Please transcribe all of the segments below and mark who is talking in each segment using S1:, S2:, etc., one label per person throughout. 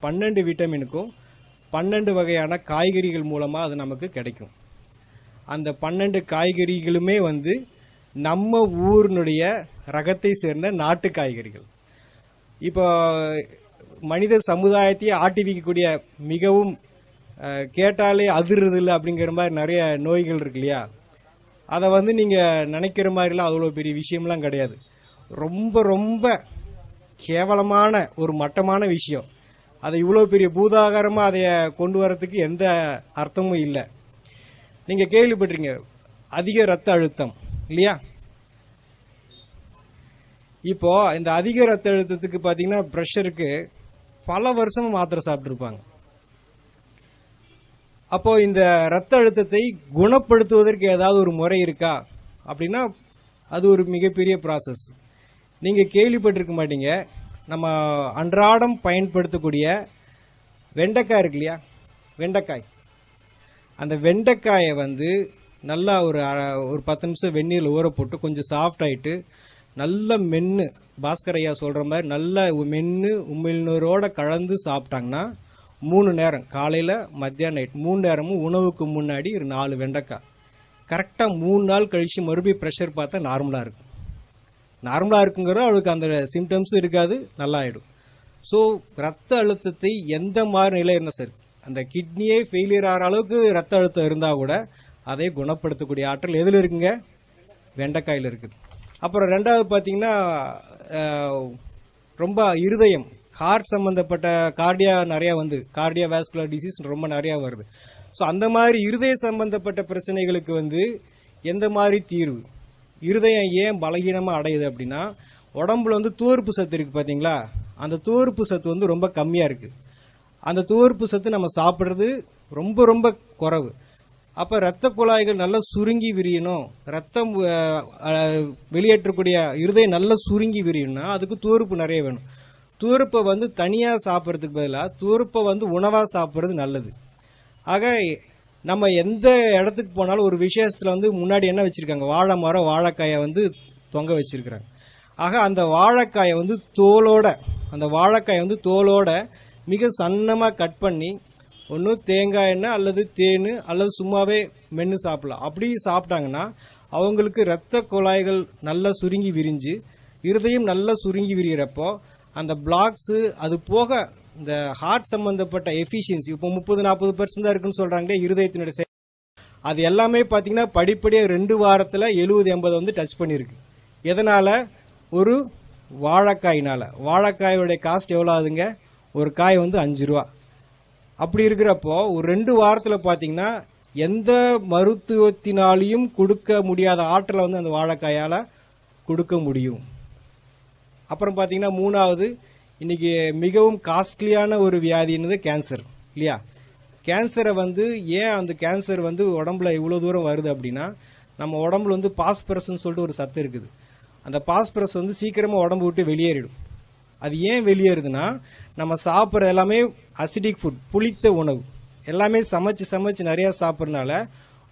S1: பன்னெண்டு விட்டமினுக்கும் 12 வகையான காய்கறிகள் மூலமாக அது நமக்கு கிடைக்கும். அந்த 12 காய்கறிகளுமே வந்து நம்ம ஊரினுடைய ரகத்தை சேர்ந்த நாட்டு காய்கறிகள். இப்போ மனித சமுதாயத்தையே ஆட்டி வைக்கக்கூடிய மிகவும் கேட்டாலே அதிர்றது இல்லை அப்படிங்கிற மாதிரி நிறைய நோய்கள் இருக்கு இல்லையா, அதை வந்து நீங்கள் நினைக்கிற மாதிரிலாம் அவ்வளோ பெரிய விஷயம்லாம் கிடையாது. ரொம்ப ரொம்ப கேவலமான ஒரு மட்டமான விஷயம். அதை இவ்வளோ பெரிய பூதாகாரமாக அதை கொண்டு வரத்துக்கு எந்த அர்த்தமும் இல்லை. நீங்கள் கேள்விப்பட்டிருங்க அதிக இரத்த அழுத்தம் இல்லையா? இப்போ இந்த அதிக இரத்த அழுத்தத்துக்கு பார்த்தீங்கன்னா ப்ரெஷருக்கு பல வருஷம் மாத்திரை சாப்பிட்ருப்பாங்க. அப்போ இந்த இரத்த அழுத்தத்தை குணப்படுத்துவதற்கு ஏதாவது ஒரு முறை இருக்கா அப்படின்னா அது ஒரு மிகப்பெரிய ப்ராசஸ். நீங்கள் கேள்விப்பட்டிருக்க மாட்டீங்க, நம்ம அன்றாடம் பயன்படுத்தக்கூடிய வெண்டைக்காய் இருக்கு இல்லையா, வெண்டைக்காய். அந்த வெண்டைக்காயை வந்து நல்லா ஒரு 10 நிமிஷம் வெந்நீரில் ஊற போட்டு கொஞ்சம் சாஃப்ட் ஆகிட்டு நல்லா மென்று, பாஸ்கர் ஐயா சொல்கிற மாதிரி நல்லா மென்று உமிழ்நீரோடு கலந்து சாப்பிட்டாங்கன்னா 3 நேரம், காலையில் மத்தியானம் நைட் 3 நேரமும் உணவுக்கு முன்னாடி ஒரு 4 வெண்டைக்காய் கரெக்டாக 3 நாள் கழித்து மறுபடியும் ப்ரெஷர் பார்த்தா நார்மலாக இருக்கும். நார்மலாக இருக்குங்கிறது அவளுக்கு அந்த சிம்டம்ஸும் இருக்காது, நல்லா ஆகிடும். ஸோ ரத்த அழுத்தத்தை எந்த மாதிரி நிலை இருந்தால் சரி, அந்த கிட்னியே ஃபெயிலியர் ஆகிற அளவுக்கு ரத்த அழுத்தம் இருந்தால் கூட அதை குணப்படுத்தக்கூடிய ஆற்றல் எதில் இருக்குங்க? வெண்டைக்காயில் இருக்குது. அப்புறம் ரெண்டாவது பார்த்தீங்கன்னா ரொம்ப இருதயம், ஹார்ட் சம்மந்தப்பட்ட கார்டியா நிறையா வந்து கார்டியா வாஸ்குலர் டிசீஸ் ரொம்ப நிறையா வருது. ஸோ அந்த மாதிரி இருதய சம்பந்தப்பட்ட பிரச்சனைகளுக்கு வந்து எந்த மாதிரி தீர்வு? இருதயம் ஏன் பலகீனமாக அடையுது அப்படின்னா உடம்புல வந்து துவர்ப்பு சத்து இருக்குது பார்த்தீங்களா, அந்த துவர்ப்பு சத்து வந்து ரொம்ப கம்மியாக இருக்குது. அந்த துவர்ப்பு சத்து நம்ம சாப்பிட்றது ரொம்ப ரொம்ப குறைவு. அப்போ இரத்த குழாய்கள் நல்லா சுருங்கி விரியணும், ரத்தம் வெளியேற்றக்கூடிய இருதயம் நல்லா சுருங்கி விரியணும்னா அதுக்கு துவர்ப்பு நிறைய வேணும். துவர்ப்பை வந்து தனியாக சாப்பிட்றதுக்கு பதிலாக துவர்ப்பை வந்து உணவாக சாப்பிட்றது நல்லது. ஆக நம்ம எந்த இடத்துக்கு போனாலும் ஒரு விசேஷத்தில் வந்து முன்னாடி என்ன வச்சுருக்காங்க, வாழை மரம் வாழைக்காயை வந்து தொங்க வச்சுருக்குறாங்க. ஆக அந்த வாழைக்காயை வந்து தோலோட மிக சன்னமாக கட் பண்ணி ஒன்று தேங்காய் எண்ணெய் அல்லது தேன் அல்லது சும்மாவே மென்று சாப்பிடலாம். அப்படி சாப்பிட்டாங்கன்னா அவங்களுக்கு இரத்த குழாய்கள் நல்லா சுருங்கி விரிஞ்சு இருதயம் நல்லா சுருங்கி விரிகிறப்போ அந்த பிளாக்ஸு அது போக இந்த ஹார்ட் சம்பந்தப்பட்ட எஃபிஷியன்சி இப்போ 30-40% தான் இருக்குன்னு சொல்கிறாங்களே இருதயத்தினுடைய, அது எல்லாமே பார்த்தீங்கன்னா படிப்படியாக 2 வாரத்தில் 70-80 வந்து டச் பண்ணியிருக்கு. எதனால்? ஒரு வாழைக்காயினால். வாழைக்காயோடைய காஸ்ட் எவ்வளோ ஆகுதுங்க? ஒரு காய் வந்து 5 ரூபா. அப்படி இருக்கிறப்போ ஒரு 2 வாரத்தில் பார்த்தீங்கன்னா எந்த மருத்துவத்தினாலையும் கொடுக்க முடியாத ஆற்றலை வந்து அந்த வாழைக்காயால் கொடுக்க முடியும். அப்புறம் பார்த்தீங்கன்னா 3வது, இன்றைக்கி மிகவும் காஸ்ட்லியான ஒரு வியாதின்றது கேன்சர் இல்லையா? கேன்சரை வந்து ஏன் அந்த கேன்சர் வந்து உடம்புல இவ்வளோ தூரம் வருது அப்படின்னா நம்ம உடம்புல வந்து பாஸ்பரஸ்ன்னு சொல்லிட்டு ஒரு சத்து இருக்குது. அந்த பாஸ்பரஸ் வந்து சீக்கிரமாக உடம்பு விட்டு வெளியேறிடும். அது ஏன் வெளியேறுதுன்னா நம்ம சாப்பிட்ற எல்லாமே அசிடிக் ஃபுட், புளித்த உணவு எல்லாமே சமைச்சு நிறையா சாப்பிட்றதுனால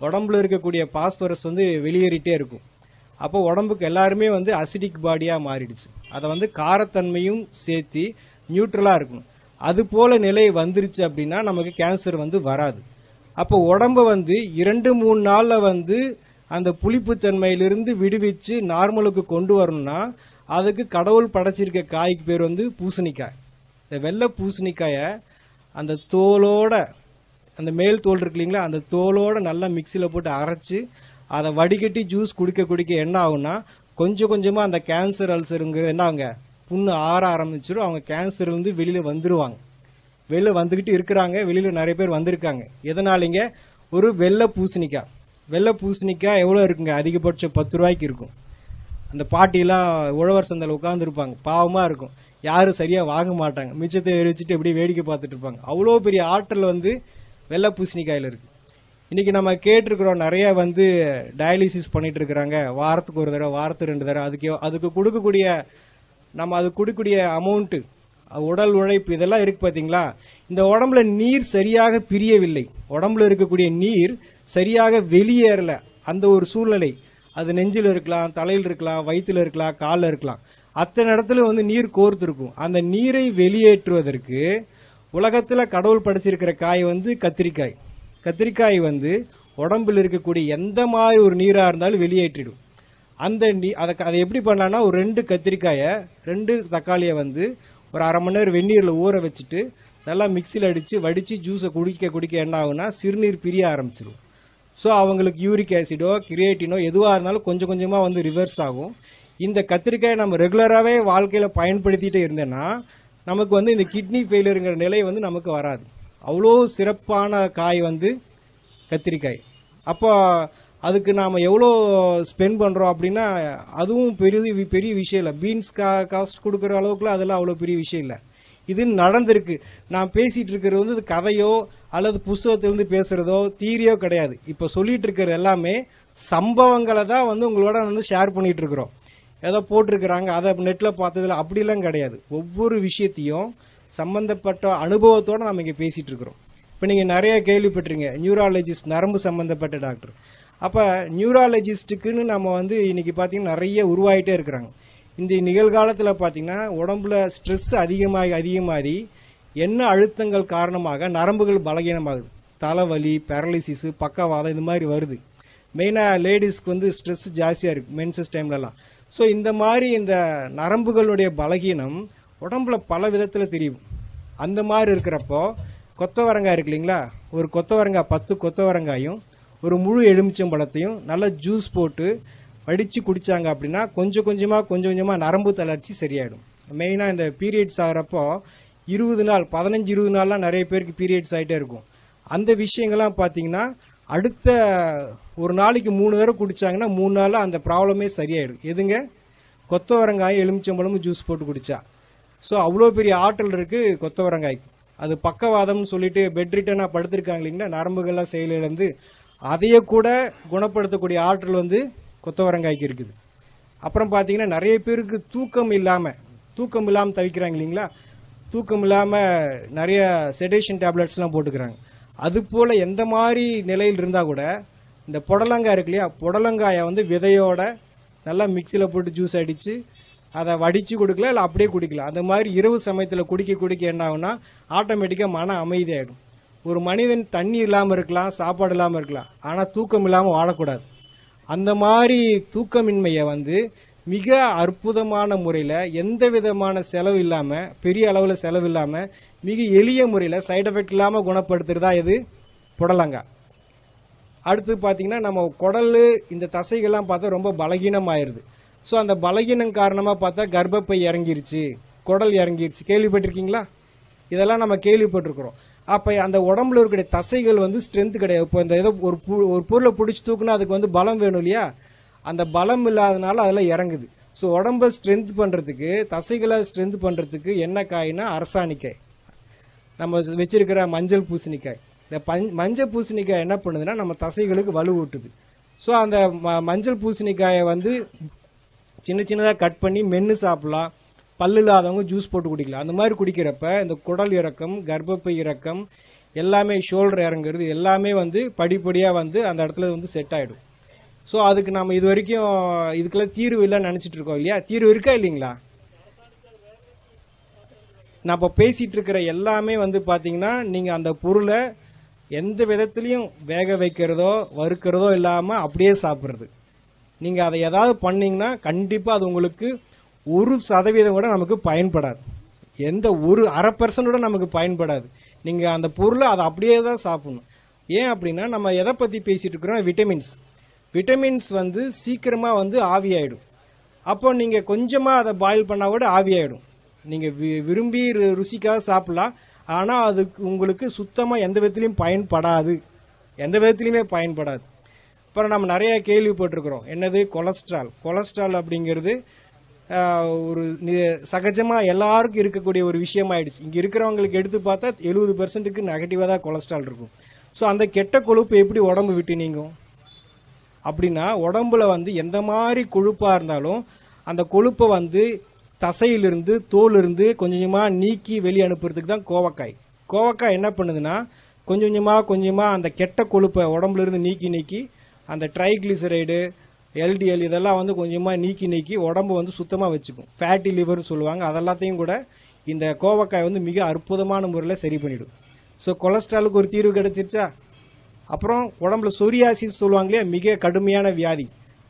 S1: உடம்புல இருக்கக்கூடிய பாஸ்பரஸ் வந்து வெளியேறிட்டே இருக்கும். அப்போ உடம்புக்கு எல்லாருமே வந்து அசிடிக் பாடியாக மாறிடுச்சு. அதை வந்து காரத்தன்மையும் சேர்த்து நியூட்ரலாக இருக்கணும். அது போல் நிலை வந்துருச்சு அப்படின்னா நமக்கு கேன்சர் வந்து வராது. அப்போ உடம்பை வந்து 2-3 நாளில் வந்து அந்த புளிப்புத்தன்மையிலிருந்து விடுவிச்சு நார்மலுக்கு கொண்டு வரணும்னா அதுக்கு கடவுள் படைச்சிருக்க காய்க்கு பேர் வந்து பூசணிக்காய். இந்த வெள்ளை பூசணிக்காயை அந்த தோலோட, அந்த மேல் தோல் இருக்கு இல்லைங்களா, அந்த தோலோட நல்லா மிக்சியில் போட்டு அரைச்சி அதை வடிகட்டி ஜூஸ் குடிக்க என்ன ஆகும்னா கொஞ்சம் கொஞ்சமாக அந்த கேன்சர் அல்சருங்கிறது என்ன ஆகுங்க, புண்ணு ஆற ஆரம்பிச்சிடும். அவங்க கேன்சர் வந்து வெளியில் வந்துடுவாங்க. வெளியில் வந்துக்கிட்டு இருக்கிறாங்க, வெளியில் நிறைய பேர் வந்திருக்காங்க. எதனாலிங்க? ஒரு வெள்ளை பூசணிக்காய் எவ்வளோ இருக்குங்க? அதிகபட்சம் 10 ரூபாய்க்கு இருக்கும். அந்த பாட்டிலாம் உழவர் சந்தையில் உட்காந்துருப்பாங்க, பாவமாக இருக்கும், யாரும் சரியாக வாங்க மாட்டாங்க, மிச்சத்தை எரிச்சிட்டு எப்படி வேடிக்கை பார்த்துட்டு இருப்பாங்க. அவ்வளோ பெரிய ஆற்றல் வந்து வெள்ளை பூசணிக்காயில் இருக்குது. இன்றைக்கி நம்ம கேட்டிருக்கிறோம், நிறைய வந்து டயாலிசிஸ் பண்ணிட்டு இருக்கிறாங்க, வாரத்துக்கு ஒரு தடவை, வாரத்துக்கு 2 தடவை. அதுக்கு கொடுக்கக்கூடிய அமௌண்ட்டு, உடல் உழைப்பு இதெல்லாம் இருக்குது பார்த்தீங்களா. இந்த உடம்புல நீர் சரியாக பிரியவில்லை, உடம்புல இருக்கக்கூடிய நீர் சரியாக வெளியேறலை. அந்த ஒரு சூழ்நிலை, அது நெஞ்சில் இருக்கலாம், தலையில் இருக்கலாம், வயிற்றில் இருக்கலாம், காலில் இருக்கலாம், அத்தனை இடத்துல வந்து நீர் கோர்த்துருக்கும். அந்த நீரை வெளியேற்றுவதற்கு உலகத்தில் கடவுள் படைச்சிருக்கிற காய் வந்து கத்திரிக்காய். கத்திரிக்காய் வந்து உடம்பில் இருக்கக்கூடிய எந்த மாதிரி ஒரு நீராக இருந்தாலும் வெளியேற்றிடும். அதை எப்படி பண்ணலான்னா, ஒரு 2 கத்திரிக்காயை 2 தக்காளியை வந்து ஒரு அரை மணி நேரம் வெந்நீரில் ஊற வச்சுட்டு நல்லா மிக்சியில் அடித்து வடித்து ஜூஸை குடிக்க என்ன ஆகுனா சிறுநீர் பிரிய ஆரம்பிச்சிடும். ஸோ அவங்களுக்கு யூரிக் ஆசிடோ கிரியேட்டினோ எதுவாக இருந்தாலும் கொஞ்சம் கொஞ்சமாக வந்து ரிவர்ஸ் ஆகும். இந்த கத்திரிக்காயை நம்ம ரெகுலராகவே வாழ்க்கையில் பயன்படுத்திகிட்டே இருந்தேன்னா நமக்கு வந்து இந்த கிட்னி ஃபெயிலியருங்கிற நிலை வந்து நமக்கு வராது. அவ்வளோ சிறப்பான காய் வந்து கத்திரிக்காய். அப்போ அதுக்கு நாம் எவ்வளோ ஸ்பெண்ட் பண்ணுறோம் அப்படின்னா அதுவும் பெரிய விஷயம் இல்லை. பீன்ஸ் காஸ்ட் கொடுக்குற அளவுக்குலாம் அதெல்லாம் அவ்வளோ பெரிய விஷயம் இல்லை. இது நடந்திருக்கு. நான் பேசிகிட்டு இருக்கிறது வந்து கதையோ அல்லது புஸ்தகத்திலிருந்து பேசுகிறதோ தீரியோ கிடையாது. இப்போ சொல்லிகிட்டு இருக்கிறது எல்லாமே சம்பவங்களை தான் வந்து உங்களோட வந்து ஷேர் பண்ணிகிட்டு இருக்கிறோம். ஏதோ போட்டிருக்கிறாங்க அதை நெட்டில் பார்த்ததில்ல அப்படிலாம் கிடையாது. ஒவ்வொரு விஷயத்தையும் சம்மந்தப்பட்ட அனுபவத்தோடு நம்ம இங்கே பேசிகிட்டு இருக்கிறோம். இப்போ நீங்கள் நிறைய கேள்விப்பட்டிருங்க, நியூராலஜிஸ்ட், நரம்பு சம்மந்தப்பட்ட டாக்டர். அப்போ நியூராலஜிஸ்ட்டுக்குன்னு நம்ம வந்து இன்றைக்கி பார்த்திங்கன்னா நிறைய உருவாகிட்டே இருக்கிறாங்க. இந்த நிகழ்காலத்தில் பார்த்திங்கன்னா உடம்புல ஸ்ட்ரெஸ் அதிகமாகி என்ன அழுத்தங்கள் காரணமாக நரம்புகள் பலகீனமாகுது, தலைவலி, பேரலிசிஸு, பக்கவாதம் இந்த மாதிரி வருது. மெயினாக லேடிஸ்க்கு வந்து ஸ்ட்ரெஸ் ஜாஸ்தியாக இருக்குது மென்சஸ் டைம்லலாம். ஸோ இந்த மாதிரி இந்த நரம்புகளுடைய பலகீனம் உடம்புல பல விதத்தில் தெரியும். அந்த மாதிரி இருக்கிறப்போ கொத்தவரங்காய் இருக்கு இல்லைங்களா, ஒரு கொத்தவரங்காய் 10 கொத்தவரங்காயும் ஒரு முழு எலுமிச்சம்பழத்தையும் நல்லா ஜூஸ் போட்டு வடித்து குடித்தாங்க அப்படின்னா கொஞ்சம் கொஞ்சமாக நரம்பு தளர்ச்சி சரியாயிடும். மெயினாக இந்த பீரியட்ஸ் ஆகிறப்போ 20 நாள் 15-20 நாள்லாம் நிறைய பேருக்கு பீரியட்ஸ் ஆகிட்டே இருக்கும். அந்த விஷயங்கள்லாம் பார்த்தீங்கன்னா அடுத்த ஒரு நாளைக்கு 3 தடவை குடித்தாங்கன்னா 3 நாளில் அந்த ப்ராப்ளமே சரியாயிடும். எதுங்க, கொத்தவரங்காய் எலுமிச்சம்பழமும் ஜூஸ் போட்டு குடித்தா. ஸோ அவ்வளோ பெரிய ஆற்றல் இருக்குது கொத்தவரங்காய்க்கு. அது பக்கவாதம்னு சொல்லிட்டு பெட் ரிட்டனாக படுத்திருக்காங்க இல்லைங்களா, நரம்புகள்லாம் செயலிழந்து அதையே கூட குணப்படுத்தக்கூடிய ஆற்றல் வந்து கொத்தவரங்காய்க்கு இருக்குது. அப்புறம் பார்த்தீங்கன்னா நிறைய பேருக்கு தூக்கம் இல்லாமல் தவிக்கிறாங்க இல்லைங்களா, தூக்கம் இல்லாமல் நிறைய செடேஷன் டேப்லெட்ஸ்லாம் போட்டுக்கிறாங்க. அதுபோல் எந்த மாதிரி நிலையில் இருந்தால் கூட இந்த புடலங்காய் இருக்கு இல்லையா, புடலங்காயை வந்து விதையோட நல்லா மிக்சியில் போட்டு ஜூஸ் அடித்து அதை வடித்து கொடுக்கலாம், இல்லை அப்படியே குடிக்கலாம். அந்த மாதிரி இரவு சமயத்தில் குடிக்க என்ன ஆகுனா ஆட்டோமேட்டிக்காக மன அமைதியாகிடும். ஒரு மனிதன் தண்ணி இல்லாமல் இருக்கலாம், சாப்பாடு இல்லாமல் இருக்கலாம், ஆனால் தூக்கம் இல்லாமல் வாழக்கூடாது. அந்த மாதிரி தூக்கமின்மையை வந்து மிக அற்புதமான முறையில் எந்த விதமான செலவு இல்லாமல், பெரிய அளவில் செலவு இல்லாமல், மிக எளிய முறையில் சைடு எஃபெக்ட் இல்லாமல் குணப்படுத்துறதா இது புடலங்காய். அடுத்து பார்த்திங்கன்னா நம்ம குடல் இந்த தசைகள்லாம் பார்த்தா ரொம்ப பலகீனமாயிருது. ஸோ அந்த பலகீனம் காரணமாக பார்த்தா கர்ப்பப்பை இறங்கிருச்சு, குடல் இறங்கிருச்சு, கேள்விப்பட்டிருக்கீங்களா? இதெல்லாம் நம்ம கேள்விப்பட்டிருக்கிறோம். அப்போ அந்த உடம்புல இருக்கிற தசைகள் வந்து ஸ்ட்ரென்த் கிடையாது. இப்போ இந்த ஏதோ ஒரு பொருளை பிடிச்சி தூக்குனா அதுக்கு வந்து பலம் வேணும் இல்லையா, அந்த பலம் இல்லாதனால அதெல்லாம் இறங்குது. ஸோ உடம்பை ஸ்ட்ரென்த் பண்ணுறதுக்கு, தசைகளை ஸ்ட்ரென்த் பண்ணுறதுக்கு என்ன காய்னா அரசாணிக்காய், நம்ம வச்சிருக்கிற மஞ்சள் பூசணிக்காய். இந்த மஞ்சள் பூசணிக்காய் என்ன பண்ணுதுன்னா நம்ம தசைகளுக்கு வலு ஊட்டுது. ஸோ அந்த மஞ்சள் பூசணிக்காயை வந்து சின்னதாக கட் பண்ணி மென்று சாப்பிட்லாம். பல்லு இல்லாதவங்க ஜூஸ் போட்டு குடிக்கலாம். அந்த மாதிரி குடிக்கிறப்ப இந்த குடல் இறக்கம், கர்ப்பப்பை இறக்கம் எல்லாமே, ஷோல்டர் இறங்குறது எல்லாமே வந்து படிப்படியாக வந்து அந்த இடத்துல வந்து செட் ஆகிடும். ஸோ அதுக்கு நம்ம இது வரைக்கும் இதுக்கெல்லாம் தீர்வு இல்லைன்னு நினச்சிட்டு இருக்கோம் இல்லையா, தீர்வு இருக்கா இல்லைங்களா? நான் இப்போ பேசிகிட்டு இருக்கிற எல்லாமே வந்து பார்த்தீங்கன்னா நீங்கள் அந்த பொருளை எந்த விதத்துலையும் வேக வைக்கிறதோ வறுக்கிறதோ இல்லாமல் அப்படியே சாப்பிட்றது. நீங்கள் அதை ஏதாவது பண்ணிங்கன்னா கண்டிப்பாக அது உங்களுக்கு 1% கூட நமக்கு பயன்படாது. எந்த ஒரு 0.5% கூட நமக்கு பயன்படாது. நீங்கள் அந்த பொருளை அதை அப்படியே தான் சாப்பிடணும். ஏன் அப்படின்னா நம்ம எதை பற்றி பேசிகிட்டு இருக்கிறோம், விட்டமின்ஸ் வந்து சீக்கிரமாக வந்து ஆவியாயிடும். அப்போ நீங்கள் கொஞ்சமாக அதை பாயில் பண்ணால் கூட ஆவியாயிடும். நீங்கள் விரும்பி ருசிக்காக சாப்பிட்லாம், ஆனால் அதுக்கு உங்களுக்கு சுத்தமாக எந்த விதத்துலையும் பயன்படாது. அப்புறம் நம்ம நிறைய கேள்விப்பட்டிருக்கிறோம், என்னது கொலஸ்ட்ரால். கொலஸ்ட்ரால் அப்படிங்கிறது ஒரு சகஜமாக எல்லாருக்கும் இருக்கக்கூடிய ஒரு விஷயமாயிடுச்சு. இங்கே இருக்கிறவங்களுக்கு எடுத்து பார்த்தா 70% நெகட்டிவாக தான் கொலஸ்ட்ரால் இருக்கும். ஸோ அந்த கெட்ட கொழுப்பு எப்படி உடம்பு விட்டு நீங்கும் அப்படின்னா, உடம்புல வந்து எந்த மாதிரி கொழுப்பாக இருந்தாலும் அந்த கொழுப்பை வந்து தசையிலிருந்து தோலிருந்து கொஞ்சம் கொஞ்சமாக நீக்கி வெளியே அனுப்புறதுக்கு தான் கோவக்காய். கோவக்காய் என்ன பண்ணுதுன்னா, கொஞ்சம் கொஞ்சமாக அந்த கெட்ட கொழுப்பை உடம்புல இருந்து நீக்கி அந்த ட்ரைக்ளிசரைடு, எல்டிஎல் இதெல்லாம் வந்து கொஞ்சமாக நீக்கி உடம்பு வந்து சுத்தமாக வச்சுக்கும். ஃபேட்டி லிவர்னு சொல்லுவாங்க. அதெல்லாத்தையும் கூட இந்த கோவக்காய் வந்து மிக அற்புதமான முறையில் சரி பண்ணிவிடும். ஸோ கொலஸ்ட்ராலுக்கு ஒரு தீர்வு கிடைச்சிருச்சா. அப்புறம் உடம்புல சொரியாசிஸ் சொல்லுவாங்களே, மிக கடுமையான வியாதி,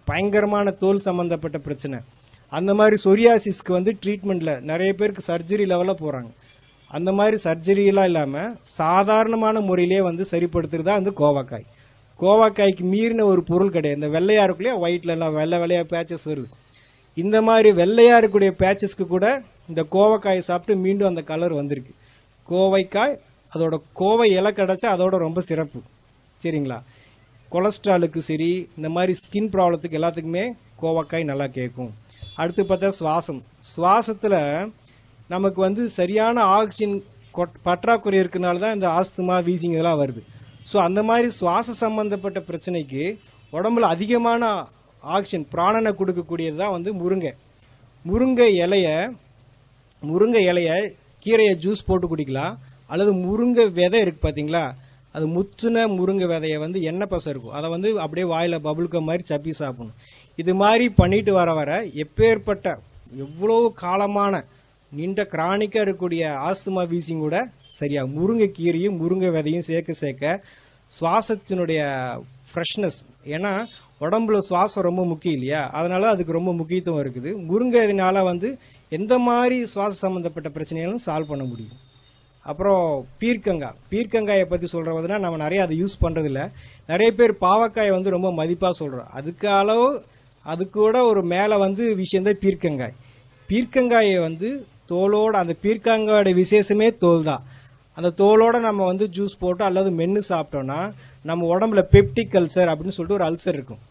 S1: பயங்கரமான தோல் சம்மந்தப்பட்ட பிரச்சனை. அந்த மாதிரி சொரியாசிஸ்க்கு வந்து ட்ரீட்மெண்ட்டில் நிறைய பேருக்கு சர்ஜரி லெவலில் போகிறாங்க. அந்த மாதிரி சர்ஜரியெலாம் இல்லாமல் சாதாரணமான முறையிலே வந்து சரிப்படுத்துறதா வந்து கோவக்காய். கோவக்காய்க்கு மீறின ஒரு பொருள் கிடையாது. இந்த வெள்ளையாக இருக்குல்லையா, ஒயிட்லலாம் வெள்ளையாக பேச்சஸ் வருது. இந்த மாதிரி வெள்ளையாக இருக்கக்கூடிய பேச்சஸ்க்கு கூட இந்த கோவக்காயை சாப்பிட்டு மீண்டும் அந்த கலர் வந்திருக்கு. கோவைக்காய் அதோட கோவை இலை கிடச்சா அதோட ரொம்ப சிறப்பு. சரிங்களா. கொலஸ்ட்ராலுக்கு சரி, இந்த மாதிரி ஸ்கின் ப்ராப்ளத்துக்கு எல்லாத்துக்குமே கோவக்காய் நல்லா கேட்கும். அடுத்து பார்த்தா சுவாசத்தில் நமக்கு வந்து சரியான ஆக்சிஜன் பற்றாக்குறை இருக்கிறனால தான் இந்த ஆஸ்துமா, வீசிங் இதெல்லாம் வருது. ஸோ அந்த மாதிரி சுவாச சம்பந்தப்பட்ட பிரச்சனைக்கு உடம்புல அதிகமான ஆக்சிஜன் பிராணனை கொடுக்கக்கூடியது தான் வந்து முருங்கை இலையை கீரையை ஜூஸ் போட்டு குடிக்கலாம். அல்லது முருங்கை விதை இருக்குது பார்த்தீங்களா, அது முத்துன முருங்கை விதையை வந்து எண்ணெய் பசை இருக்கும், அதை வந்து அப்படியே வாயில் பபுள்க மாதிரி சப்பி சாப்பிடணும். இது மாதிரி பண்ணிட்டு வர எப்பேற்பட்ட எவ்வளோ காலமான நீண்ட கிரானிக்காக இருக்கக்கூடிய ஆஸ்துமா, வீசிங் கூட சரியா. முருங்கை கீரையும் முருங்கை விதையும் சேர்க்க சுவாசத்தினுடைய ஃப்ரெஷ்னஸ், ஏன்னா உடம்புல சுவாசம் ரொம்ப முக்கியம் இல்லையா, அதனால அதுக்கு ரொம்ப முக்கியத்துவம் இருக்குது. முருங்கைனால வந்து எந்த மாதிரி சுவாச சம்மந்தப்பட்ட பிரச்சனைகளும் சால்வ் பண்ண முடியும். அப்புறம் பீர்க்கங்காயை பற்றி சொல்கிறதுனா நம்ம நிறைய அதை யூஸ் பண்ணுறதில்ல. நிறைய பேர் பாவக்காயை வந்து ரொம்ப மதிப்பாக சொல்கிறோம். அது கூட ஒரு மேலே வந்து விஷயந்தான் பீர்க்கங்காயை வந்து தோலோட, அந்த பீர்க்கங்காயோட விசேஷமே தோல் தான். அந்த தோலோட நம்ம வந்து ஜூஸ் போட்டு அல்லது மென்று சாப்பிட்டோம்னா நம்ம உடம்புல பெப்டிக் அல்சர் அப்படின்னு சொல்லிட்டு ஒரு அல்சர் இருக்கும்.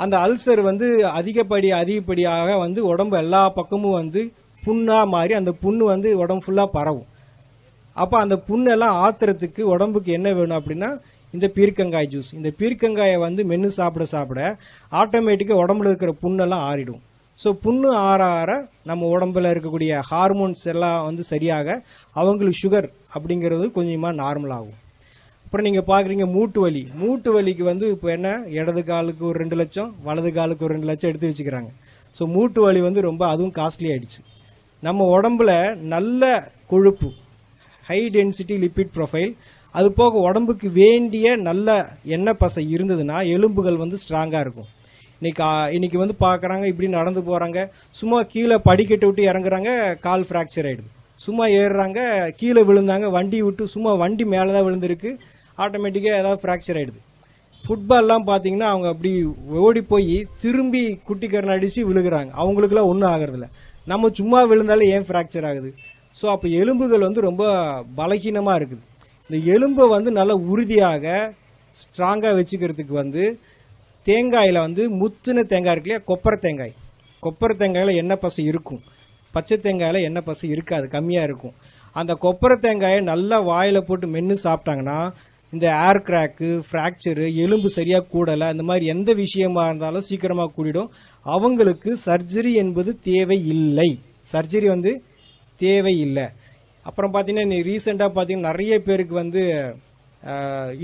S1: அந்த அல்சர் வந்து அதிகப்படியாக வந்து உடம்பு எல்லா பக்கமும் வந்து புண்ணாக மாறி அந்த புண்ணு வந்து உடம்பு ஃபுல்லாக பரவும். அப்போ அந்த புண்ணெல்லாம் ஆத்துறதுக்கு உடம்புக்கு என்ன வேணும் அப்படின்னா இந்த பீர்க்கங்காய் ஜூஸ். இந்த பீர்க்கங்காயை வந்து மென்று சாப்பிட ஆட்டோமேட்டிக்காக உடம்புல இருக்கிற புண்ணெல்லாம் ஆறிடும். ஸோ புண்ணு ஆற நம்ம உடம்புல இருக்கக்கூடிய ஹார்மோன்ஸ் எல்லாம் வந்து சரியாக அவங்களுக்கு சுகர் அப்படிங்கிறது கொஞ்சமாக நார்மல் ஆகும். அப்புறம் நீங்கள் பார்க்குறீங்க மூட்டு வலிக்கு வந்து இப்போ என்ன, இடது காலுக்கு ஒரு 2 லட்சம், வலது காலுக்கு ஒரு 2 லட்சம் எடுத்து வச்சுக்கிறாங்க. ஸோ மூட்டு வலி வந்து ரொம்ப அதுவும் காஸ்ட்லி ஆகிடுச்சு. நம்ம உடம்புல நல்ல கொழுப்பு, ஹை டென்சிட்டி லிப்பிட் ப்ரொஃபைல், அது போக உடம்புக்கு வேண்டிய நல்ல எண்ணெய் பசை இருந்ததுன்னா எலும்புகள் வந்து ஸ்ட்ராங்காக இருக்கும். இன்னைக்கு வந்து பார்க்குறாங்க, இப்படி நடந்து போகிறாங்க, சும்மா கீழே படிக்கட்டு விட்டு இறங்குறாங்க, கால் ஃப்ராக்சர் ஆகிடுது. சும்மா ஏறுறாங்க, கீழே விழுந்தாங்க, வண்டி மேலே தான் விழுந்திருக்கு, ஆட்டோமேட்டிக்காக ஏதாவது ஃப்ராக்சர் ஆகிடுது. ஃபுட்பால்லாம் பார்த்தீங்கன்னா அவங்க அப்படி ஓடி போய் திரும்பி குட்டிக்கரணை அடித்து விழுகிறாங்க, அவங்களுக்குலாம் ஒன்றும் ஆகிறதில்ல. நம்ம சும்மா விழுந்தாலே ஏன் ஃப்ராக்சர் ஆகுது? ஸோ அப்போ எலும்புகள் வந்து ரொம்ப பலகீனமாக இருக்குது. இந்த எலும்பை வந்து நல்லா உறுதியாக ஸ்ட்ராங்காக வச்சுக்கிறதுக்கு வந்து தேங்காயில் வந்து முத்துன தேங்காய் இருக்கு இல்லையா, கொப்பரை தேங்காயில் எண்ணெய் பசை இருக்கும், பச்சை தேங்காயில் எண்ணெய் பசை இருக்காது, கம்மியாக இருக்கும். அந்த கொப்பரை தேங்காயை நல்லா வாயில் போட்டு மென்று சாப்பிட்டாங்கன்னா இந்த ஏர் கிராக்கு, ஃப்ராக்சரு, எலும்பு சரியாக கூடலை, இந்த மாதிரி எந்த விஷயமா இருந்தாலும் சீக்கிரமாக கூடிடும். அவங்களுக்கு சர்ஜரி என்பது தேவையில்லை. அப்புறம் பார்த்தீங்கன்னா ரீசெண்டாக பார்த்தீங்கன்னா நிறைய பேருக்கு வந்து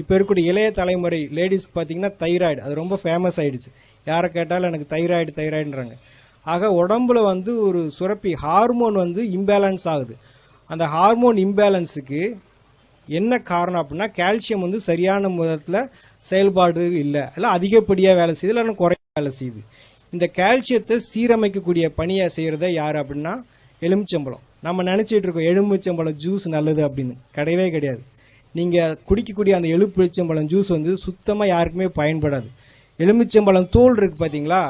S1: இப்போ இருக்கக்கூடிய இளைய தலைமுறை லேடிஸ்க்கு பார்த்தீங்கன்னா தைராய்டு, அது ரொம்ப ஃபேமஸ் ஆகிடுச்சு. யாரை கேட்டாலும் எனக்கு தைராய்டுன்றாங்க. ஆக உடம்புல வந்து ஒரு சுரப்பி ஹார்மோன் வந்து இம்பேலன்ஸ் ஆகுது. அந்த ஹார்மோன் இம்பேலன்ஸுக்கு என்ன காரணம் அப்படின்னா கால்சியம் வந்து சரியான விதத்தில் செயல்பாடு இல்லை அதிகப்படியாக வேலை செய்யுது, இல்லைன்னா குறைய வேலை செய்யுது. இந்த கால்சியத்தை சீரமைக்கக்கூடிய பணியை செய்கிறத யார் அப்படின்னா எலுமிச்சம்பழம். நம்ம நினச்சிட்டு இருக்கோம் எலுமிச்சம்பழம் ஜூஸ் நல்லது அப்படின்னு, கிடையவே கிடையாது. நீங்கள் குடிக்கக்கூடிய அந்த எலுமிச்சம்பழம் ஜூஸ் வந்து சுத்தமாக யாருக்குமே பயன்படாது. எலுமிச்சம்பழம் தோல் இருக்குது பார்த்தீங்களா,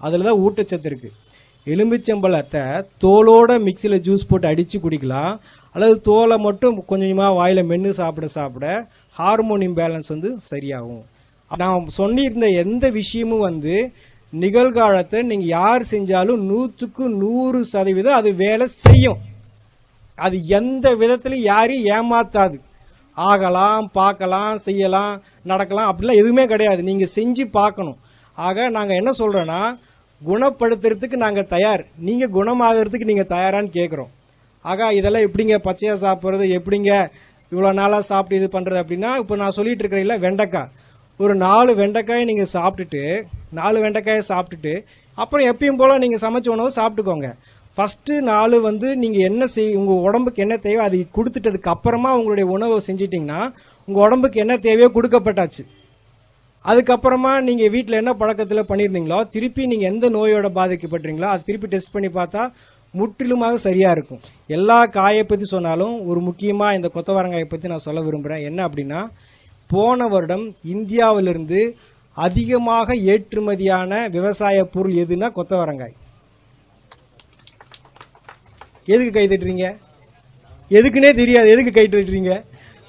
S1: அதில் தான் ஊட்டச்சத்து இருக்குது. எலுமிச்சம்பழத்தை தோலோட மிக்சியில் ஜூஸ் போட்டு அடித்து குடிக்கலாம், அல்லது தோலை மட்டும் கொஞ்சமாக வாயில் மென்று சாப்பிட ஹார்மோன் இம்பேலன்ஸ் வந்து சரியாகும். நான் சொல்லியிருந்த எந்த விஷயமும் வந்து நிகழ்காலத்தை நீங்கள் யார் செஞ்சாலும் 100% அது வேலை செய்யும். அது எந்த விதத்திலும் யாரையும் ஏமாத்தாது. ஆகலாம், பார்க்கலாம், செய்யலாம், நடக்கலாம், அப்படிலாம் எதுவுமே கிடையாது. நீங்கள் செஞ்சு பார்க்கணும். ஆக நாங்கள் என்ன சொல்கிறோன்னா, குணப்படுத்துறதுக்கு நாங்கள் தயார், நீங்கள் குணமாகறதுக்கு நீங்கள் தயாரான்னு கேட்குறோம். ஆக இதெல்லாம் எப்படிங்க பச்சையாக சாப்பிட்றது, எப்படிங்க இவ்வளோ நாளாக சாப்பிட்டு இது பண்ணுறது அப்படின்னா, இப்போ நான் சொல்லிட்டு இருக்கிறீங்களா வெண்டைக்காய், ஒரு 4 வெண்டைக்காயை நீங்கள் சாப்பிட்டுட்டு 4 வெண்டைக்காயை சாப்பிட்டுட்டு அப்புறம் எப்பயும் போல் நீங்கள் சமைச்ச உணவு சாப்பிட்டுக்கோங்க. ஃபஸ்ட்டு 4 வந்து நீங்கள் என்ன உங்கள் உடம்புக்கு என்ன தேவையோ அதை கொடுத்துட்டதுக்கு அப்புறமா உங்களுடைய உணவை செஞ்சிட்டிங்கன்னா உங்கள் உடம்புக்கு என்ன தேவையோ கொடுக்கப்பட்டாச்சு. அதுக்கப்புறமா நீங்கள் வீட்டில் என்ன பழக்கத்தில் பண்ணியிருந்தீங்களோ திருப்பி நீங்கள் எந்த நோயோட பாதிக்கப்பட்டீங்களோ அது திருப்பி டெஸ்ட் பண்ணி பார்த்தா முற்றிலுமாக சரியாக இருக்கும். எல்லா காயை பற்றி சொன்னாலும் ஒரு முக்கியமாக இந்த கொத்தவரங்காயை பற்றி நான் சொல்ல விரும்புகிறேன். என்ன அப்படின்னா, போன வருடம் இந்தியாவிலிருந்து அதிகமாக ஏற்றுமதியான விவசாய பொருள் எதுனா கொத்தவரங்காய். எதுக்கு கை தட்டுறீங்க? எதுக்குன்னே தெரியாது, எதுக்கு கை தட்டுறீங்க?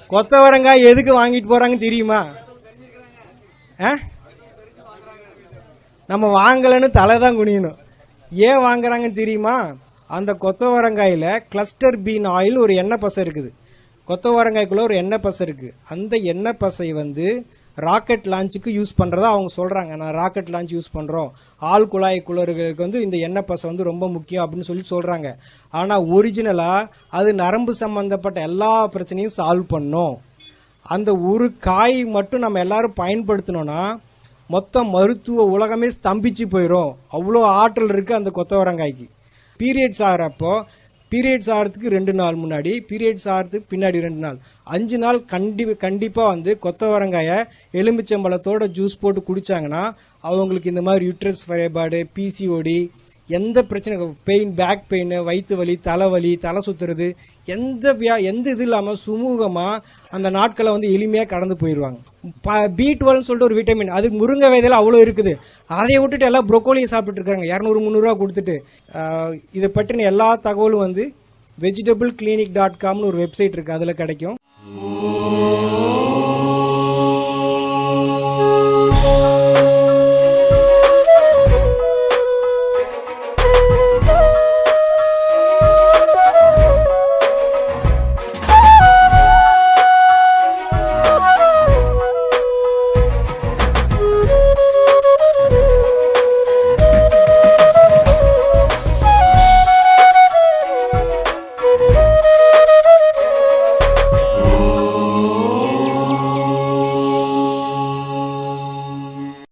S1: கொத்தவரங்காய் எதுக்கு வாங்கிட்டு போறாங்கன்னு தெரியுமா? நம்ம வாங்கலன்னு தலை தான் குனியணும். ஏன் வாங்குறாங்கன்னு தெரியுமா? அந்த கொத்தவரங்காயில் கிளஸ்டர் பீன் ஆயில் ஒரு எண்ணெய் பசை இருக்குது. கொத்தவரங்காய்க்குள்ள ஒரு எண்ணெய் பசை இருக்கு. அந்த எண்ணெய் பசை வந்து ராக்கெட் லான்ச்சுக்கு யூஸ் பண்ணுறதா அவங்க சொல்கிறாங்க. நான் ராக்கெட் லான்ச் யூஸ் பண்ணுறோம், ஆள் குழாய் குளறுகளுக்கு வந்து இந்த எண்ணெய் பசை வந்து ரொம்ப முக்கியம் அப்படின்னு சொல்லி சொல்கிறாங்க. ஆனால் ஒரிஜினலாக அது நரம்பு சம்மந்தப்பட்ட எல்லா பிரச்சனையும் சால்வ் பண்ணும். அந்த ஒரு காய் மட்டும் நம்ம எல்லாரும் பயன்படுத்தினோன்னா மொத்த மருத்துவ உலகமே ஸ்தம்பிச்சு போயிடும். அவ்வளோ ஆற்றல் இருக்குது அந்த கொத்தவரங்காய்க்கு. பீரியட்ஸ் ஆகிறப்போ, பீரியட்ஸ் ஆகிறதுக்கு 2 நாள் முன்னாடி, பீரியட்ஸ் ஆகிறதுக்கு பின்னாடி 2 நாள், 5 நாள் கண்டிப்பாக வந்து கொத்தவரங்காயை எலுமிச்சம்பழத்தோட ஜூஸ் போட்டு குடித்தாங்கன்னா அவங்களுக்கு இந்த மாதிரி யூட்ரஸ் ஃபைபார்டு, பிசிஓடி, எந்த பிரச்சனை, பெயின், பேக் பெயின், வயிற்று வலி, தலைவலி, தலை சுற்றுறது, எந்த இது இல்லாமல் சுமூகமாக அந்த நாட்களை வந்து எளிமையாக கடந்து போயிடுவாங்க. B12 சொல்லிட்டு ஒரு விட்டமின், அது முருங்கை விதையில அவ்வளோ இருக்குது. அதை விட்டுட்டு எல்லாம் ப்ரொக்கோலியை சாப்பிட்டு இருக்காங்க 200-300 கொடுத்துட்டு. இதை பற்றின எல்லா தகவலும் வந்து vegetableclinic.comனு ஒரு வெப்சைட் இருக்குது, அதில் கிடைக்கும்.